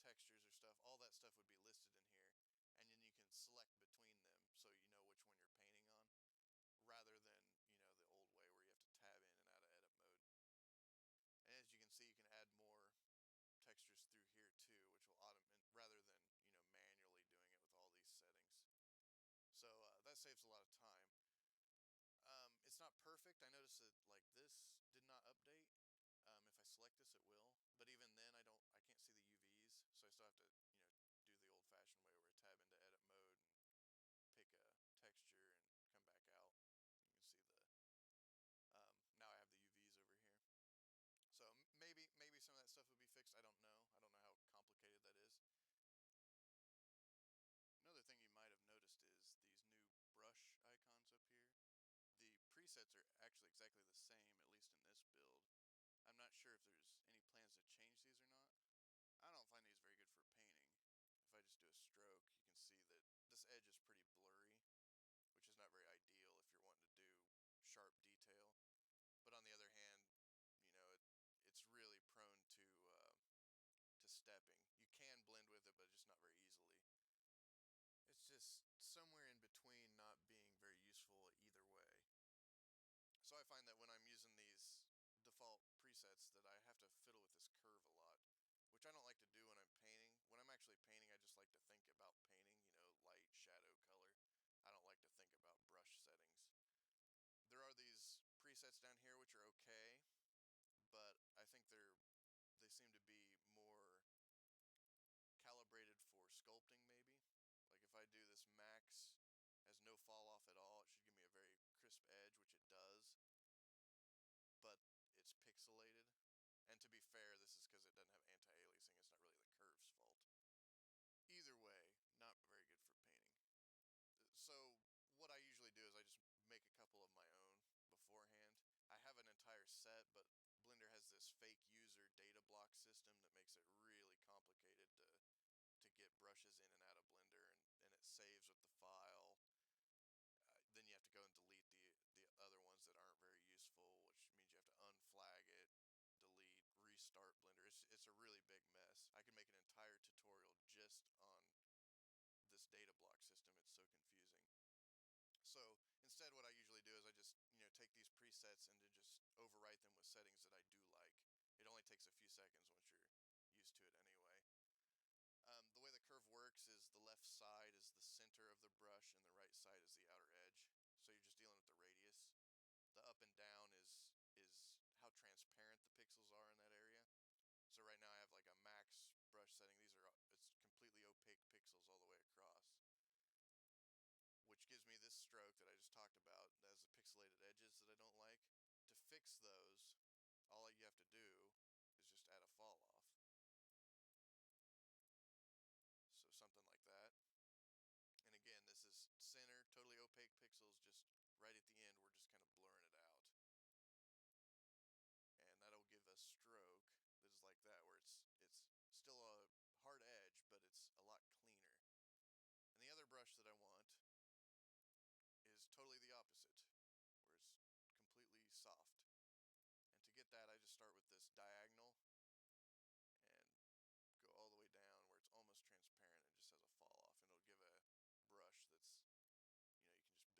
textures or stuff, all that stuff would be listed in here. And then you can select between them so you know which one you're painting on, rather than, the old way where you have to tab in and out of edit mode. And as you can see, you can add more textures through here too, which will automate rather than, manually doing it with all these settings. So that saves a lot of time. It's not perfect. I noticed that like this did not update. If I select this, it will. But even then, I can't see the UVs, so I still have to, do the old-fashioned way where I tab into edit mode and pick a texture and come back out. You can see now I have the UVs over here. So maybe some of that stuff will be fixed. I don't know. I don't know how complicated that is. Another thing you might have noticed is these new brush icons up here. The presets are actually exactly the same, at least in this build. I'm not sure if there's any plans to change these or not. I don't find these very good for painting. If I just do a stroke, you can see that this edge is pretty blurry, which is not very ideal if you're wanting to do sharp detail. But on the other hand, it's really prone to stepping. You can blend with it, but just not very easily. It's just somewhere in between not being very useful either way. So I find that when I'm using these default presets that I have to fiddle with this curve a lot, which I don't like to do when I'm painting. When I'm actually painting, I just like to think about painting, light, shadow, color. I don't like to think about brush settings. There are these presets down here which are okay, but I think they seem to be more calibrated for sculpting maybe. Like if I do this max has no fall off at all, it should give me a very crisp edge, which it does, but it's pixelated. And to be fair, this is because it doesn't have anti-aliasing. It's not really the curve's fault. Either way, not very good for painting. So what I usually do is I just make a couple of my own beforehand. I have an entire set, but Blender has this fake user data block system that makes it really complicated to get brushes in and out of Blender, and it saves with the file. Then you have to go and delete the other ones that aren't very useful, which means you have to unflag it, delete, restart Blender. It's a really big mess. I could make an entire tutorial just on this data block system. It's so confusing. So instead, what I usually do is I just, take these presets and then just overwrite them with settings that I do like. It only takes a few seconds once you're used to it anyway. The way the curve works is the left side is the center of the brush and the right side is the outer edge. So you're just dealing with the radius. The up and down is how transparent the pixels are in that area. So right now I have like a max brush setting. It's completely opaque pixels all the way across, which gives me this stroke that I just talked about as the pixelated edges that I don't like. To fix those, all you have to do is just add a fall off. So something like that. And again, this is center, totally opaque pixels, just right at the end, we're just kind of blurring it out. And that'll give a stroke that is like that, where it's still a hard edge, but it's a lot cleaner. And the other brush that I want is totally the opposite, where it's completely soft. And to get that, I just start with this diagonal and go all the way down where it's almost transparent and just has a fall off, and it'll give a brush that's, you can just build up and get nice smooth transitions.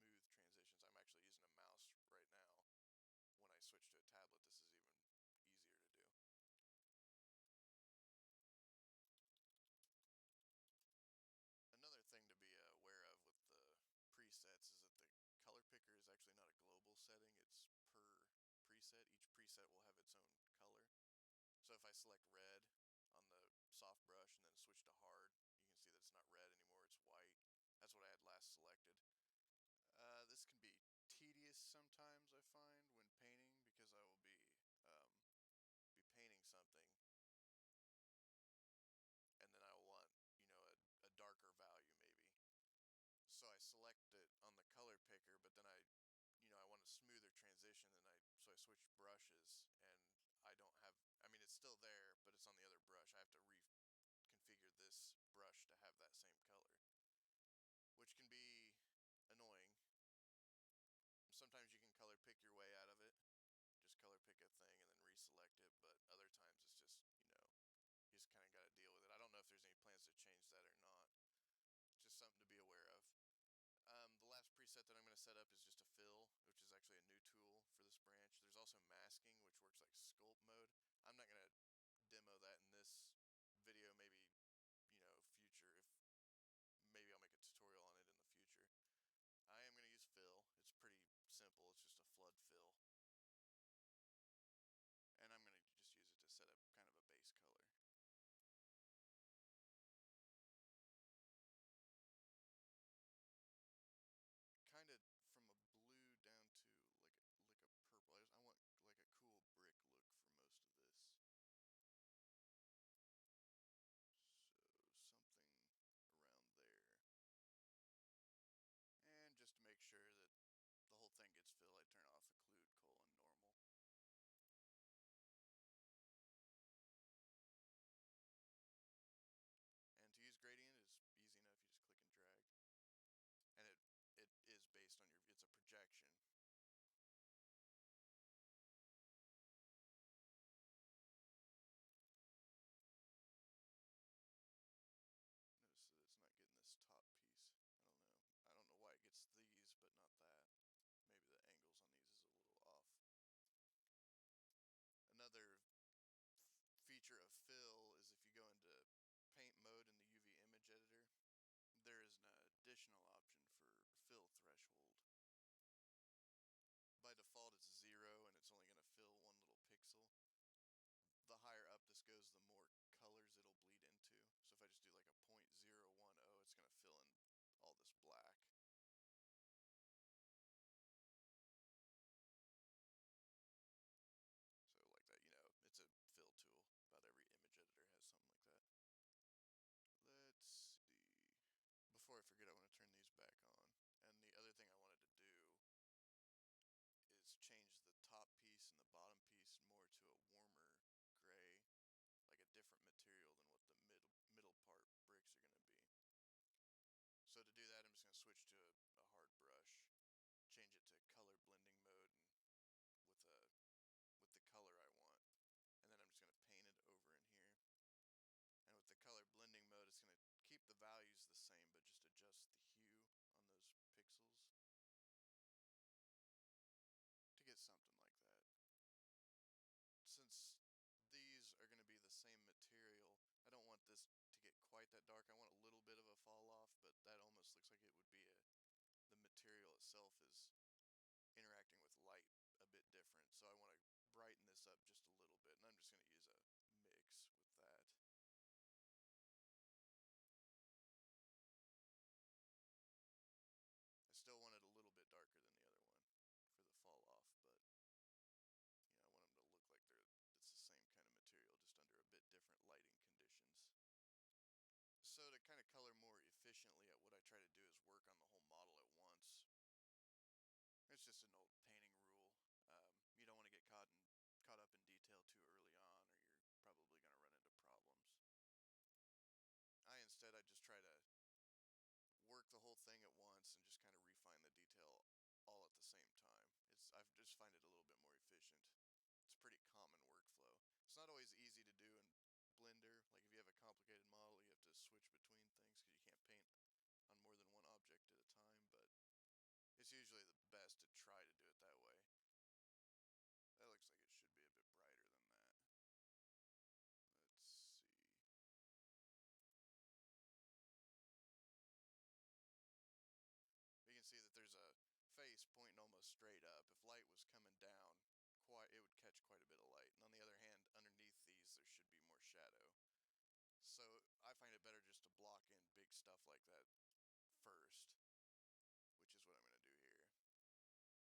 I'm actually using a mouse right now. When I switch to a tablet, this is even easier to do. Another thing to be aware of with the presets is that the color picker is actually not a global setting, it's per preset. Each preset will have its own color. So if I select red on the soft brush and then switch to hard, you can see that it's not red anymore, it's white. That's what I had last selected. This can be tedious sometimes, I find, when painting, because I will be painting something, and then I will want, a darker value maybe. So I select it on the color picker, but then I want a smoother transition, and so I switch brushes, and I don't have, I mean, it's still there, but it's on the other brush. I have to reconfigure this brush to have that same color, which can be annoying. Sometimes you can color pick your way out of it, just color pick a thing and then reselect it, but other times it's just, you just preset that I'm going to set up is just a fill, which is actually a new tool for this branch. There's also masking, which works like sculpt mode. I'm not going to demo that in this video, maybe, future, if maybe I'll make a tutorial on it in the future. I am going to use fill. It's pretty simple. It's just a flood fill. And I'm going to just use it to set up kind of a base color. Kind of from a blue down to like a purple. I want like a cool brick look for most of this. So something around there. And just to make sure that the whole thing gets filled, I turn off occlude :normal. And to use gradient is easy enough. You just click and drag. And it is based on it's a projection. Notice that it's not getting this top piece. I don't know why it gets these, but not that. Maybe the angles on these is a little off. Another feature of fill is if you go into paint mode in the UV image editor, there is an additional option for fill threshold. By default it's 0 and it's only going to fill one little pixel. The higher up this goes, the more colors it'll bleed into. So if I just do like a 0.010, it's going to fill in all this black. So like that, it's a fill tool. About every image editor has something like that. Let's see. Before I forget, I want to turn these back on. And the other thing I wanted to do is change the top piece and the bottom piece more to a warmer gray, like a different material than what the middle part bricks are going to be. So to do that, I'm just going to switch to a hard brush, change it to color blending mode, and with the color I want. And then I'm just going to paint it over in here. And with the color blending mode, it's going to keep the values the same, but just adjust the hue on those pixels to get something like that. Since these are going to be the same material, I don't want this to get quite that dark. I want a little bit of a fall off, but that almost looks like it would be the material itself is interacting with light a bit different. So I want to brighten this up just a little bit, and I'm just going to use a mix with that. I still want it a little bit darker than the other one for the fall off, but I want them to look like it's the same kind of material, just under a bit different lighting conditions. So to kind of color more efficiently, what I try to do is work on the whole model at once. It's just an old painting rule. You don't want to get caught up in detail too early on, or you're probably going to run into problems. I just try to work the whole thing at once and just kind of refine the detail all at the same time. I just find it a little bit more efficient. It's a pretty common workflow. It's not always easy to do in Blender. Like if you have a complicated model, you have to switch between things because you can't paint on more than one object at a time, but it's usually the best to try to do it that way. That looks like it should be a bit brighter than that. Let's see. You can see that there's a face pointing almost straight up. If light was coming down, it would catch quite a bit of light. And on the other hand, underneath these, there should be more shadow. So I find it better just to block in big stuff like that first, which is what I'm going to do here. I think that's a bit too bright. Let's tone that back a bit.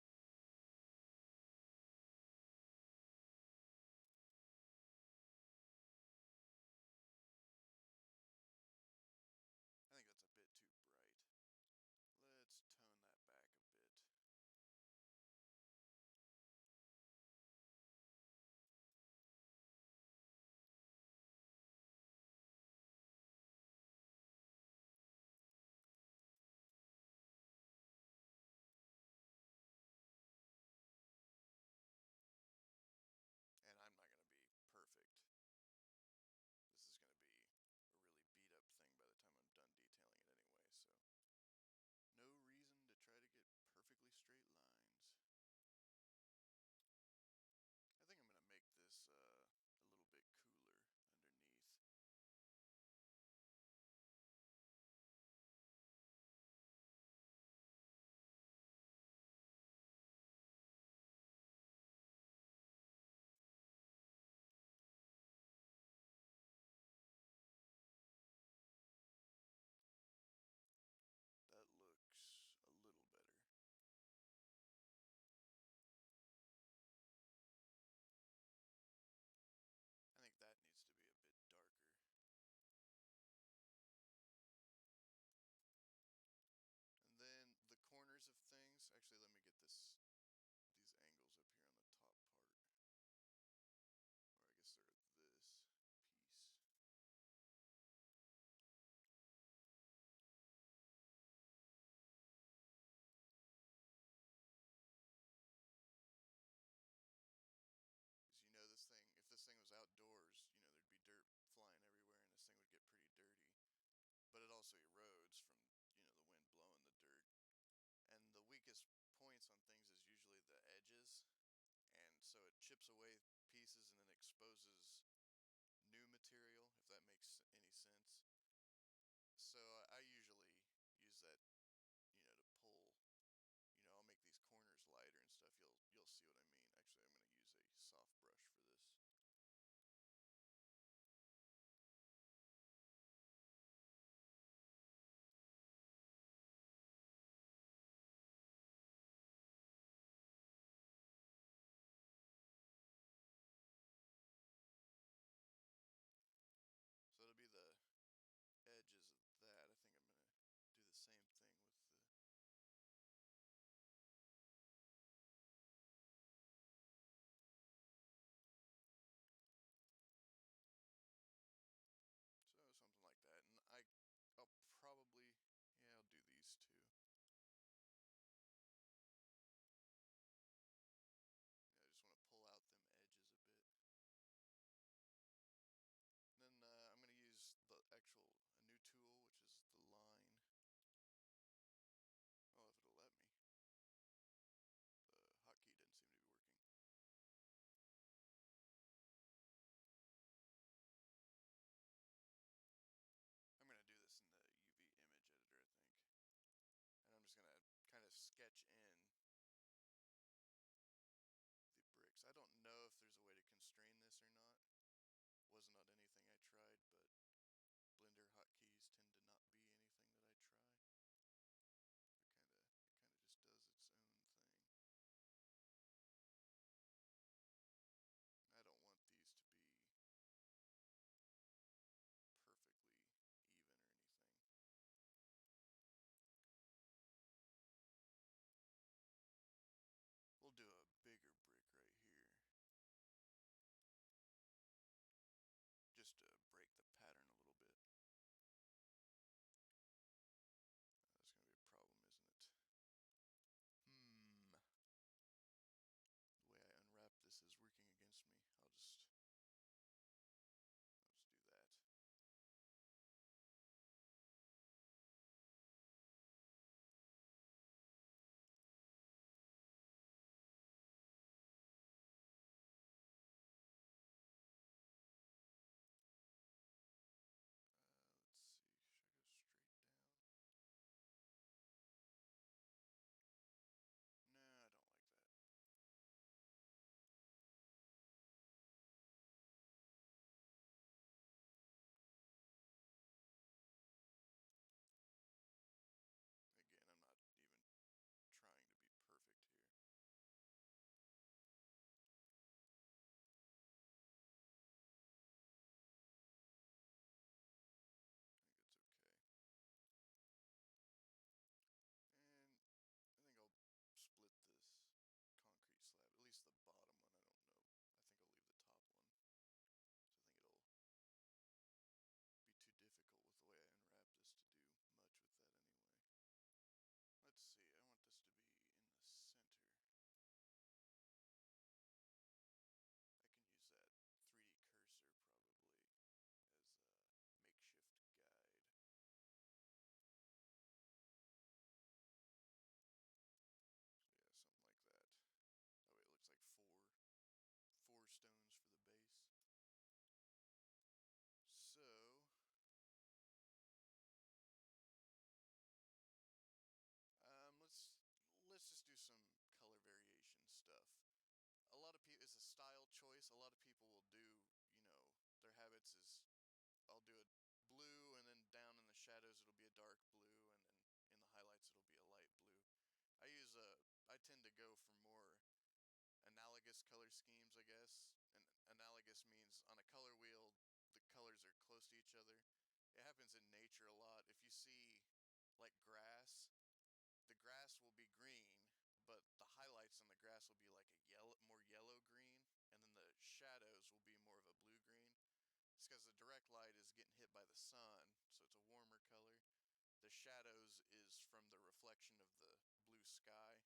also erodes from, the wind blowing the dirt. And the weakest points on things is usually the edges, and so it chips away pieces and then exposes new material, if that makes any sense. So I usually use that, to pull. I'll make these corners lighter and stuff. You'll see what I mean. Actually, I'm going to use a soft brush for this. So it'll be the edges of that. I think I'm going to do the same thing with the... So something like that. And I'll probably... Yeah, I'll do these two. Yeah, I just want to pull out them edges a bit. Then I'm going to use a new tool, which is the line. Oh, if it'll let me. The hotkey didn't seem to be working. I'm going to do this in the UV image editor, I think. And I'm just going to kind of sketch in the bricks. I don't know if there's a way to constrain this or not. Wasn't on anything I tried, but Blender hotkeys tend to not be anything that I try. It kind of just does its own thing. I don't want these to be perfectly even or anything. We'll do a bigger brick right here, just to break the pattern a little bit. That's going to be a problem, isn't it? The way I unwrap this is working against me. I'll just do that. Let's see. Should I go straight down? No, I don't like that. Again, I'm not even trying to be perfect here. I think it's okay. And I think I'll split this concrete slab, at least the bottom one. I don't know. I think I'll leave the top one. So I think it'll be too difficult with the way I unwrap this to do much with that anyway. Let's see, I want this to be in the center. I can use that 3D cursor probably as a makeshift guide. So yeah, something like that. That way it looks like four stones for the base. So let's just do some color variation stuff. A lot of people, it's a style choice. A lot of people will do, their habits is I'll do a blue, and then down in the shadows it'll be a dark blue, and then in the highlights it'll be a light blue. I tend to go for more analogous color schemes, I guess. And analogous means on a color wheel the colors are close to each other. It happens in nature a lot. If you see like grass, the grass will be green, but the highlights on the grass will be like a more yellow green, and then the shadows will be more of a blue green. It's because the direct light is getting hit by the sun, so it's a warmer color. The shadows is from the reflection of the blue sky.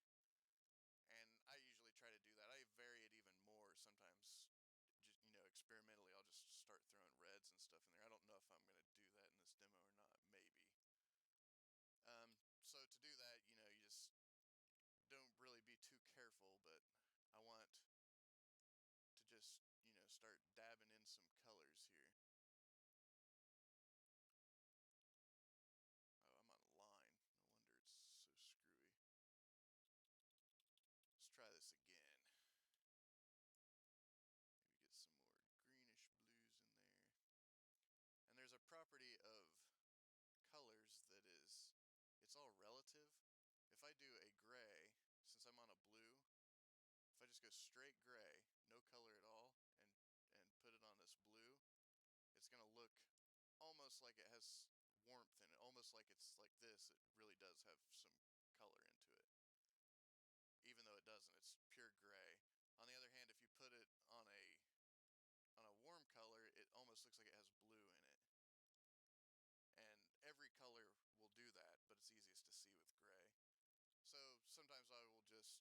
And I usually try to do that. I vary it even more sometimes. Just, experimentally, I'll just start throwing reds and stuff in there. I don't know if I'm going to do that in this demo or not. Maybe. it's all relative. If I do a gray, since I'm on a blue, if I just go straight gray, no color at all, and put it on this blue, it's gonna look almost like it has warmth in it, almost like it's like this. It really does have some color into it, even though it doesn't. It's pure gray. On the other hand, if you put it on a warm color, it almost looks like it has blue in it. And every color will do that, but it's easiest to see with gray. So sometimes I will just,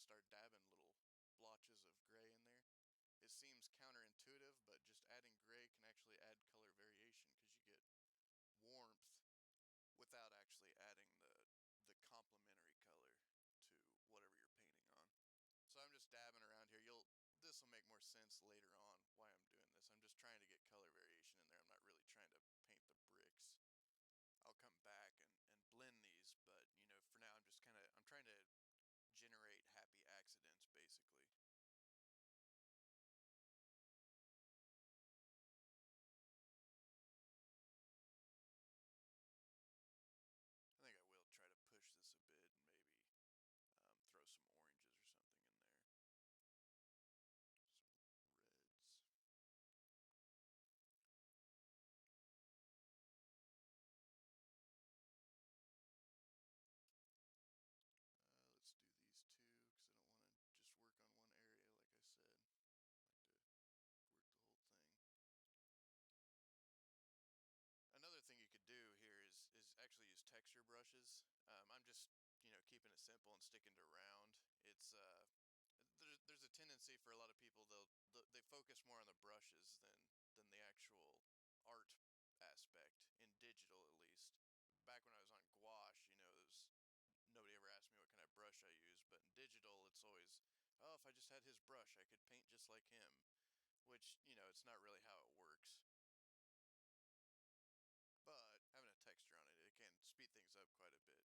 start dabbing little blotches of gray in there. It seems counterintuitive, but just adding gray can actually add color variation because you get warmth without actually adding the complementary color to whatever you're painting on. So I'm just dabbing around here. This will make more sense later on why I'm doing this. I'm just trying to get color variation in there. I'm not really trying to paint the bricks. I'll come back and blend these, but for now I'm trying to generate happy accidents basically. I think I will try to push this a bit and maybe throw some oranges or something in there. Some reds. Let's do these two because I don't want to just work on one area like I said. I like to work the whole thing. Another thing you could do here is actually use texture brushes. I'm just keeping it simple and sticking to round. There's a tendency for a lot of people they focus more on the brushes than the actual art aspect in digital at least. Back when I was on gouache, nobody ever asked me what kind of brush I use, but in digital it's always, oh, if I just had his brush I could paint just like him, which it's not really how it works. But having a texture on it can speed things up quite a bit.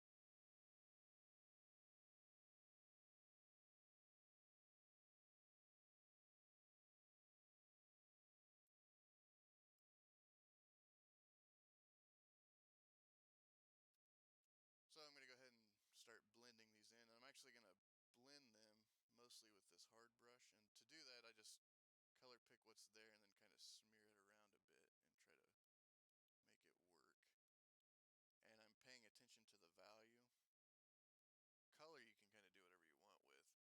So I'm going to go ahead and start blending these in. I'm actually going to blend them mostly with this hard brush, and to do that I just color pick what's there and then kind of smear it around a bit and try to make it work. And I'm paying attention to the value. Color you can kind of do whatever you want with,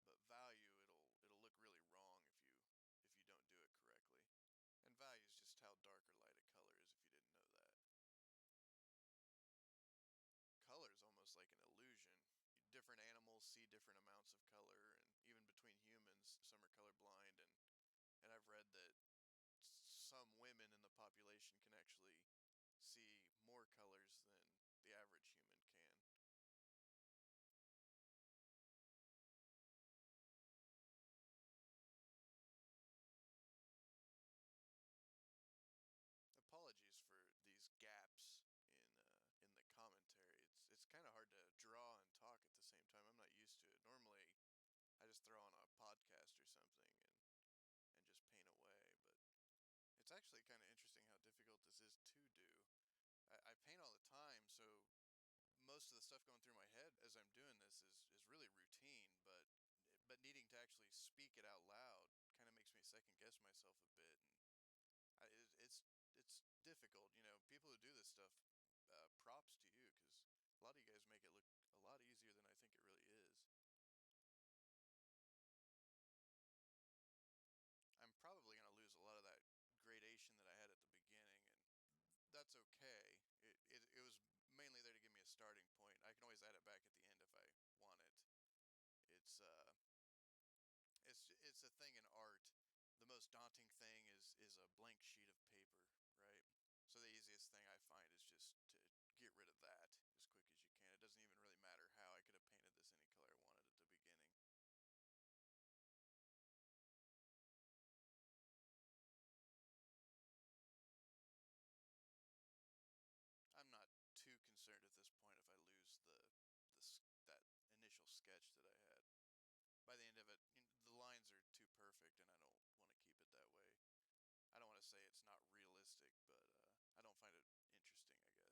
but value it'll look really wrong if you don't do it correctly. And value is just how dark or light a color is if you didn't know that. Color is almost like an illusion. Different animals see different amounts of color, and even between humans, some are colorblind, and I've read that some women in the population can actually see more colors than the average human can. Apologies for these gaps in the commentary. It's kind of hard to draw and talk at the same time. I'm not used to it. Normally, I just throw on a podcast or something and just paint away, but it's actually kind of interesting how difficult this is to do. I paint all the time, so most of the stuff going through my head as I'm doing this is really routine, but needing to actually speak it out loud kind of makes me second guess myself a bit, and I, it, it's difficult. People who do this stuff, props to you because a lot of you guys make it look a lot easier than I think it really is. I'm probably gonna lose a lot of that gradation that I had at the beginning, and that's okay. It was mainly there to give me a starting point. I can always add it back at the end if I want it. It's uh it's a thing in art. The most daunting thing is a blank sheet of paper, right? So the easiest thing I find is just to get rid of that as quick as you can. It doesn't even really matter how. I could have painted this any color I wanted at the beginning. I'm not too concerned at this point if I lose that initial sketch that I had. By the end of it, the lines are too perfect, and I don't want to keep it that way. I don't want to say it's not realistic, but I don't find it interesting, I guess.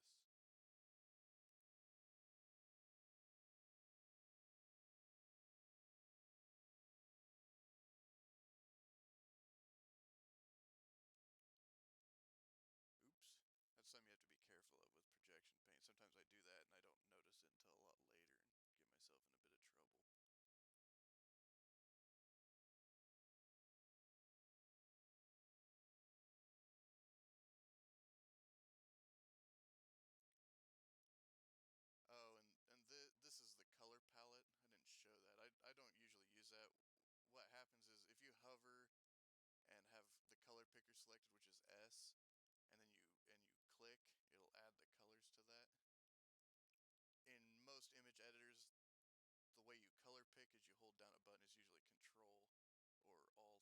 happens is if you hover and have the color picker selected, which is S, and then you click, it'll add the colors to that. In most image editors, the way you color pick is you hold down a button, is usually Control or Alt,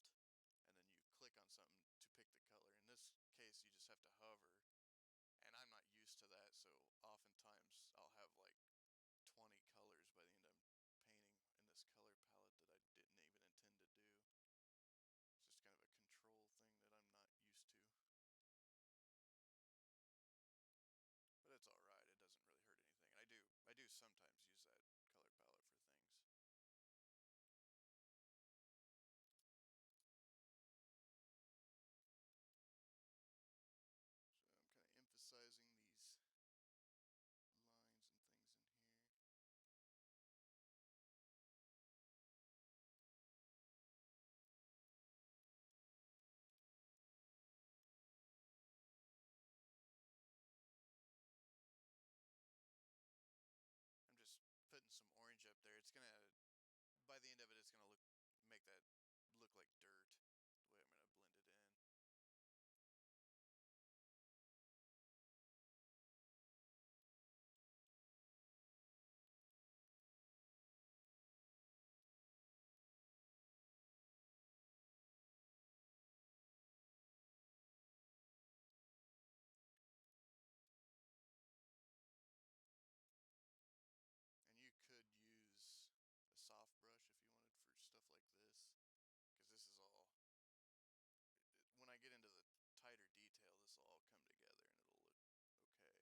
and then you click on something to pick the color. In this case, you just have to hover, and I'm not used to that, so oftentimes I'll have like 20 colors by the end I'm painting in this color palette that I didn't even intend to do. It's just kind of a control thing that I'm not used to. But it's alright, it doesn't really hurt anything. And I do sometimes use that color palette for things. So I'm kind of emphasizing these lines and things in here. I'm just putting some orange up there. It's gonna, by the end of it, it's gonna make that look like dirt, the way I'm gonna blend it in. And you could use a soft brush if you wanted for stuff like this, because this is all, when I get into the tighter detail, this will all come together and it'll look okay. Right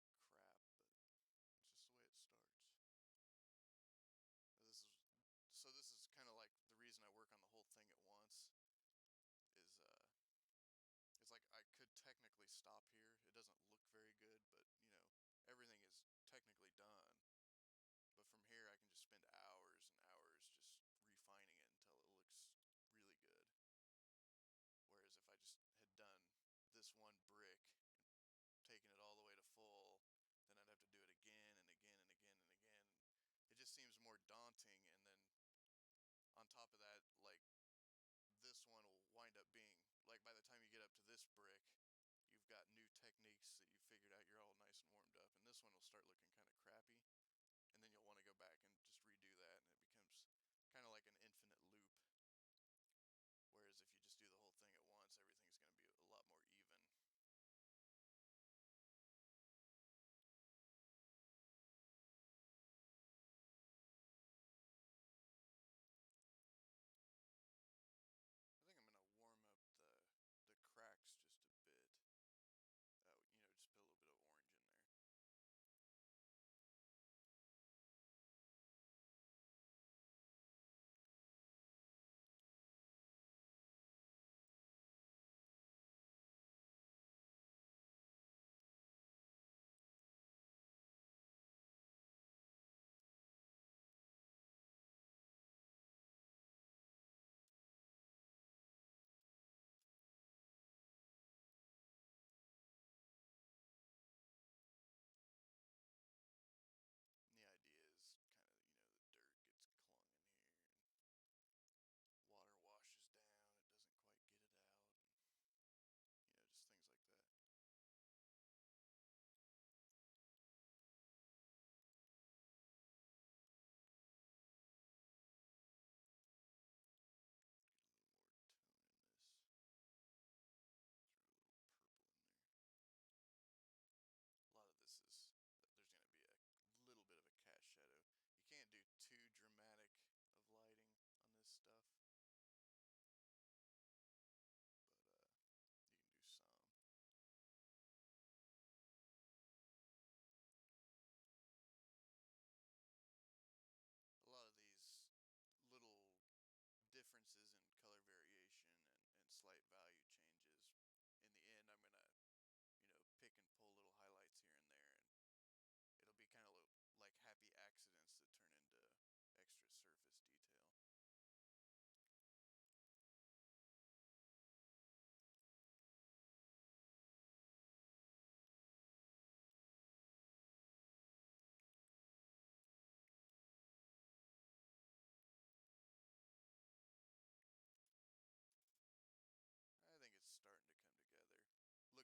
now it just looks like crap, but it's just the way it starts. This is this is kind of like the reason I work on the whole thing at once is it's like I could technically stop here. It doesn't look very good, but you know, everything is technically done. But from here I can just spend hours and hours just refining it until it looks really good. Whereas if I just had done this one brick and taken it all the way to full, then I'd have to do it again and again and again and again. It just seems more daunting, and then on top of that, like, this one will wind up being, like, by the time you get up to this brick, you've got new techniques that you figured out, you're all nice and warmed up, and this one will start looking kind of crappy, and then you'll want to go back and just redo that, and it becomes kind of like an infinite loop. Whereas if you just do the whole thing at once, everything's going to be a lot more even. I think I'm going to warm up the cracks just a bit. You know, just put a little bit of orange in there.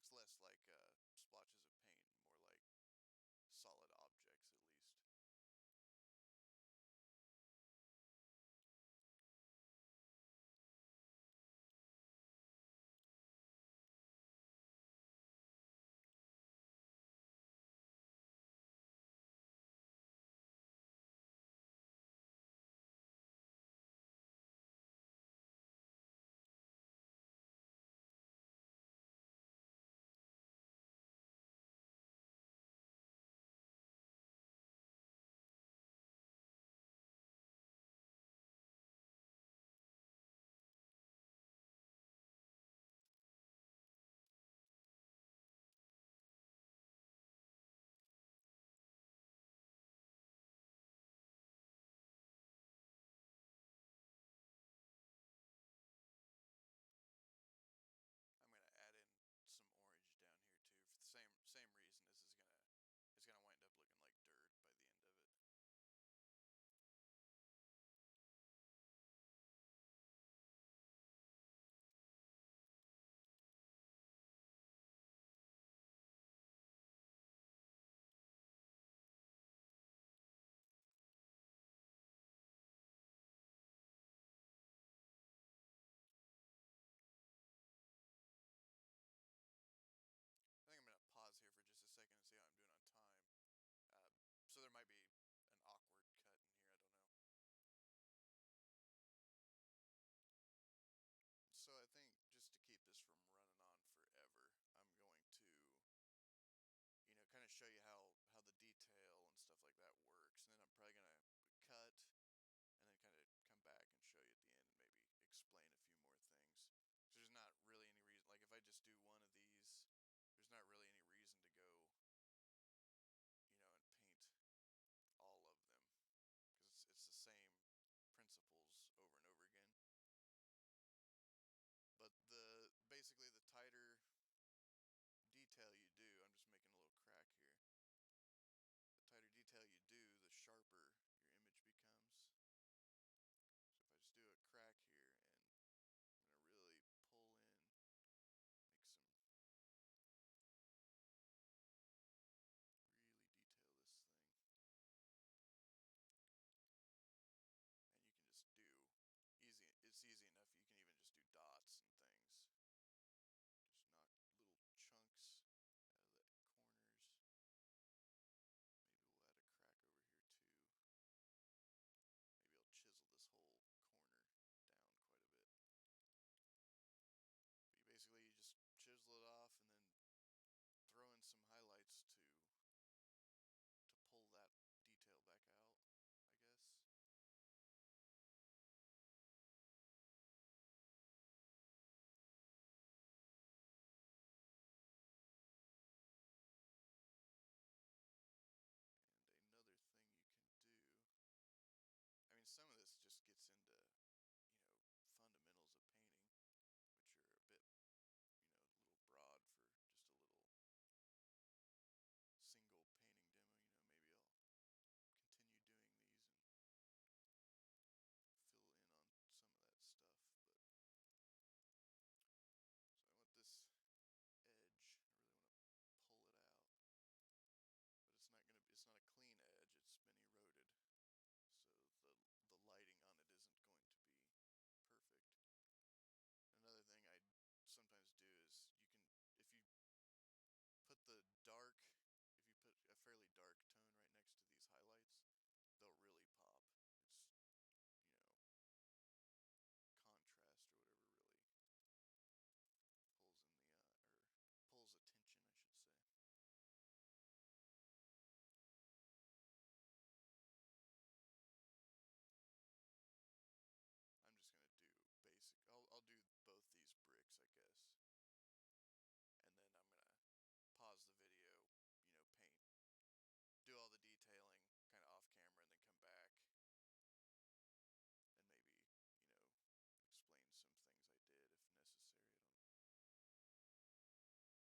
looks less like splotches of paint, more like solid objects at least. I'm gonna add in some orange down here too for the same reason. This is gonna it's gonna wind up looking like dirt by the end of it. I think I'm gonna pause here for just a second and see how I'm doing on time. Uh, so there might be an awkward cut in here. I don't know. So I think just to keep this from running on forever, I'm going to, kind of show you how the detail and stuff like that works, and then I'm probably gonna cut and then kind of come back and show you at the end and maybe explain a few more things. So there's not really any reason, like if I just do one of these, there's not really any reason to go, and paint all of them because it's the same principles over and over again. But basically the tighter detail you do, I'm just making a little crack here. The tighter detail you do, the sharper your image becomes. So if I just do a crack here and I'm going to really pull in, make some, really detail this thing. And you can just do it's easy enough, you can even just do dots and things. Just knock little chunks out of the corners. Maybe we'll add a crack over here too. Maybe I'll chisel this whole corner down quite a bit. But you just chisel it off and then throw in some highlights to pull that detail back out, I guess. And another thing you can do, I mean, some of this just gets into, fundamentals of painting, which are a bit, a little broad for just a little single painting demo. Maybe I'll continue doing these and fill in on some of that stuff. But so I want this edge, I really want to pull it out, but it's not a clean edge, it's been eroded, so the lighting on it isn't going to be perfect. Another thing I sometimes do is if you put the dark, if you put a fairly dark tone right next to these highlights, they'll really pop. It's, you know, contrast or whatever really pulls in the, or pulls attention, I should say. I'm just gonna do basic. I'll do both these bricks, I guess, and then I'm gonna pause the video, paint, do all the detailing kind of off camera, and then come back and maybe, you know, explain some things I did if necessary. I don't, but it's because this is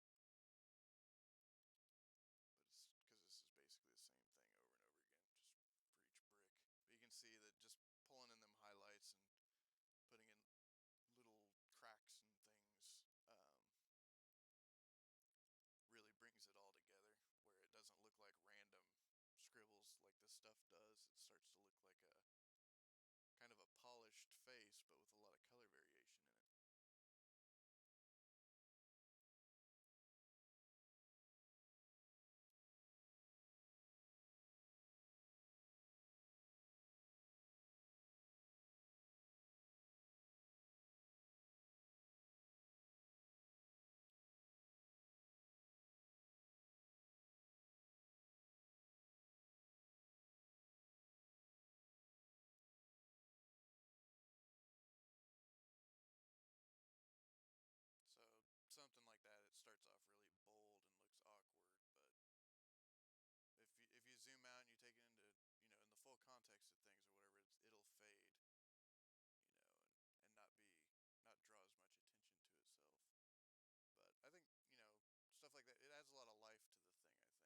basically the same thing over and over again, just for each brick. But you can see that just pulling in them highlights and putting in little cracks and things, almost like this stuff does. It starts to look like a kind of a polished face, but with a lot of color variation in it. So something like that, it starts off really bold and looks awkward, but if you zoom out and you take it into, in the full context of things or whatever, it'll fade, and not draw as much attention to itself. But I think, stuff like that, it adds a lot of life to the thing, I think.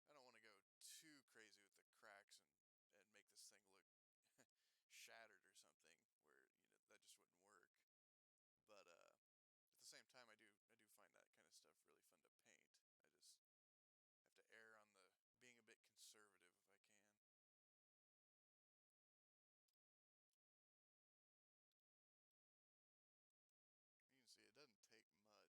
I don't want to go too crazy with the cracks and make this thing look shattered or something where, that just wouldn't work. But at the same time, I do find that kind of stuff really fun to paint. I just have to err on the being a bit conservative if I can. You can see it doesn't take much to really pop out these shapes.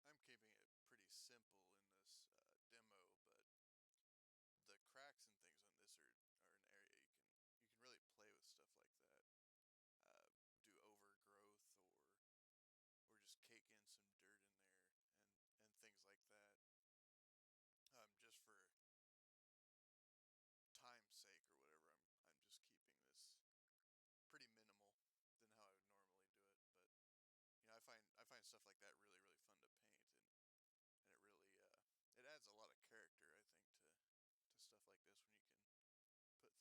I'm keeping it pretty simple in this demo, but the cracks and things on this are an area you can really play with stuff like that. Do overgrowth or just cake in some dirt in there and things like that. Just for time's sake or whatever, I'm just keeping this pretty minimal than how I would normally do it. But I find stuff like that really fun to paint, and it really it adds a lot of character, I think, to stuff like this when you can put things like that in.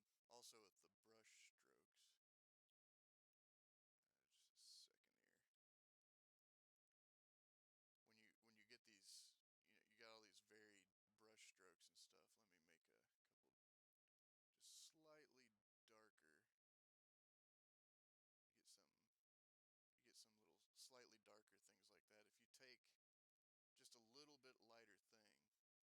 And then also with the brush strokes, just a second here. When you get these, you got all these varied brush strokes and stuff. Let me make a couple just slightly darker. You get some you get some little slightly darker things like that. If you take just a little bit lighter thing,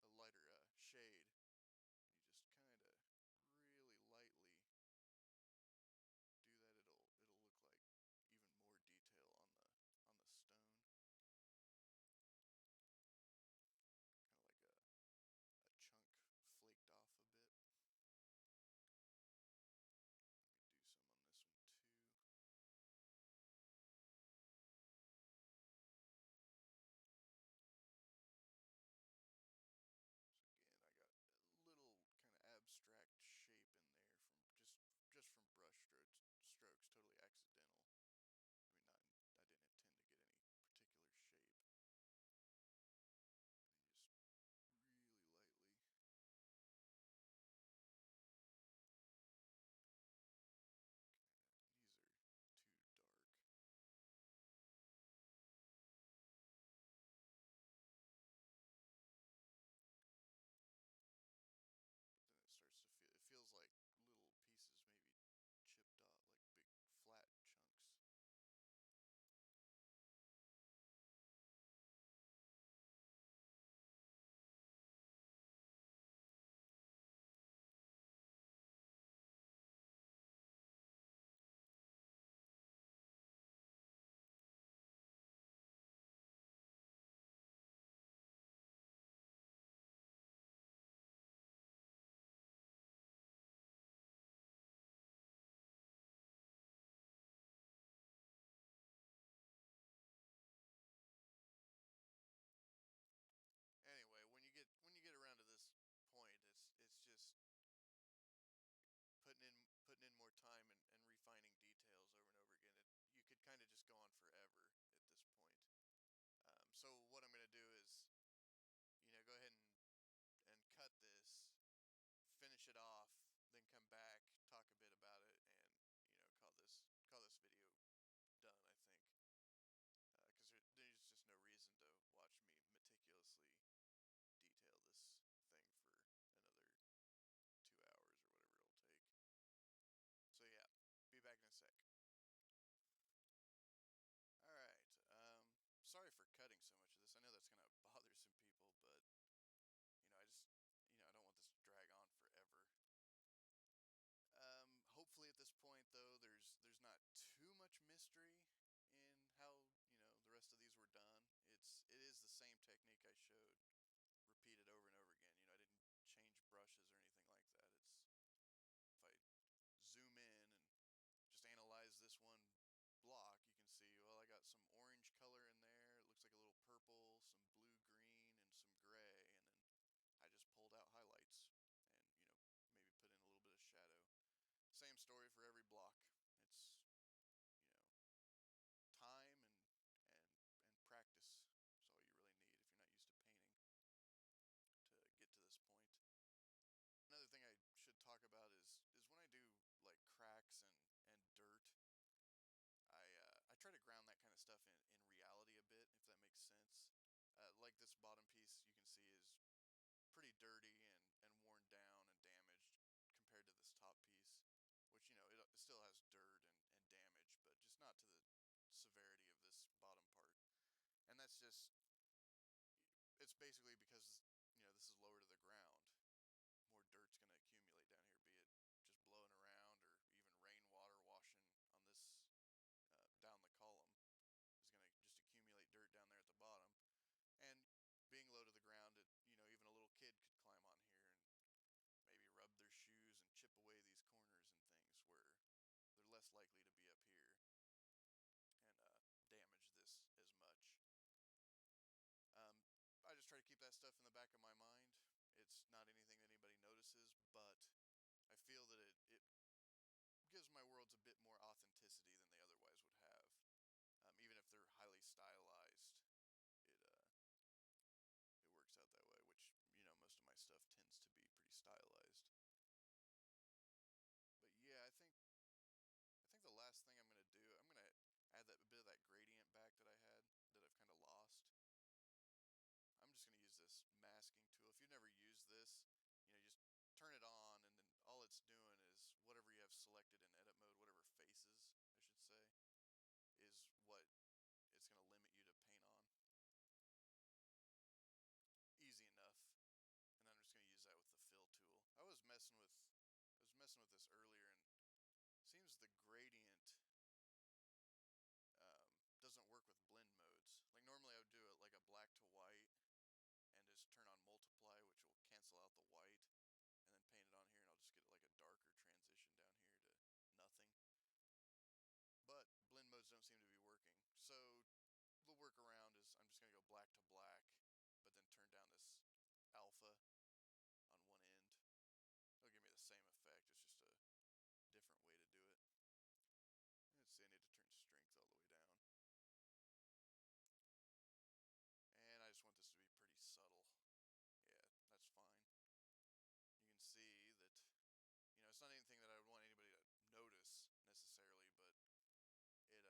a lighter shade, you just kind of really lightly do that, it'll look like even more detail on the stone, kind of like a chunk flaked off a bit. Let me do some on this one too. So again, I got So what I'm gonna do is, go ahead and cut this, finish it off, then come back, talk a bit about it, and call this video done. I think because there's just no reason to watch me meticulously detail this thing for another 2 hours or whatever it'll take. So yeah, be back in a sec. All right. Sorry for cutting so much of this. I know that's gonna bother some people, but I just I don't want this to drag on forever. Hopefully at this point though, there's not too much mystery in how the rest of these were done. It is the same technique I showed, repeated over and over again. I didn't change brushes or anything like that. It's if I zoom in and just analyze this one block, you can see, well, I got some orange color in there. It looks like a little purple, some blue, green, and some gray. And then I just pulled out highlights and, maybe put in a little bit of shadow. Same story for every block. It's, you know, time and, and practice is all you really need if you're not used to painting to get to this point. Another thing I should talk about is when I do like cracks and dirt, I try to ground that kind of stuff in reality a bit, if that makes sense. Like this bottom piece you can see is pretty dirty and worn down and damaged compared to this top piece, which it still has dirt and damage, but just not to the severity of this bottom part. And that's just it's basically because this is lower to the ground. More dirt's going to accumulate down here, be it just blowing around or even rainwater washing on this down the column is going to just accumulate dirt down there at the bottom. And being low to the ground, even a little kid could climb on here and maybe rub their shoes and chip away these corners and things where they're less likely to be up here and damage this as much. I just try to keep that stuff in the back of my mind. It's not anything that anybody notices, but I feel that it gives my worlds a bit more authenticity than they otherwise would have. Even if they're highly stylized, it it works out that way, which most of my stuff tends to be pretty stylized. But yeah, I think the last thing I'm gonna do, I'm gonna add that a bit of that gradient back that I had that I've kind of lost. I'm just gonna use this masking tool. If you've never used this, you just turn it on, and then all it's doing is whatever you have selected in edit mode, whatever faces I should say, is what it's gonna limit you to paint on. Easy enough. And I'm just gonna use that with the fill tool. I was messing with this earlier, and it seems the gradient doesn't work with blend modes. Like normally I would do it like a black to white and just turn on multiply, which will cancel out the white, and then paint it on here, and I'll just get like a darker transition down here to nothing. But blend modes don't seem to be working. So the workaround is I'm just gonna go black to black, but then turn down this alpha on one end. It'll give me the same effect, it's just a different way to do it. Let's see, I need to turn strength all the way down. And I just want this to be pretty subtle. Yeah, that's fine. You can see that, it's not anything that I would want anybody to notice necessarily,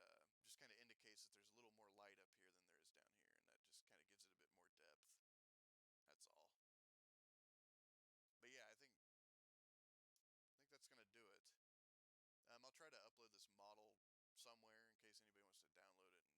but it just kind of indicates that there's a little more light up here than there is down here, and that just kind of gives it a bit more depth. That's all. But yeah, I think that's gonna do it. I'll try to upload this model somewhere in case anybody wants to download it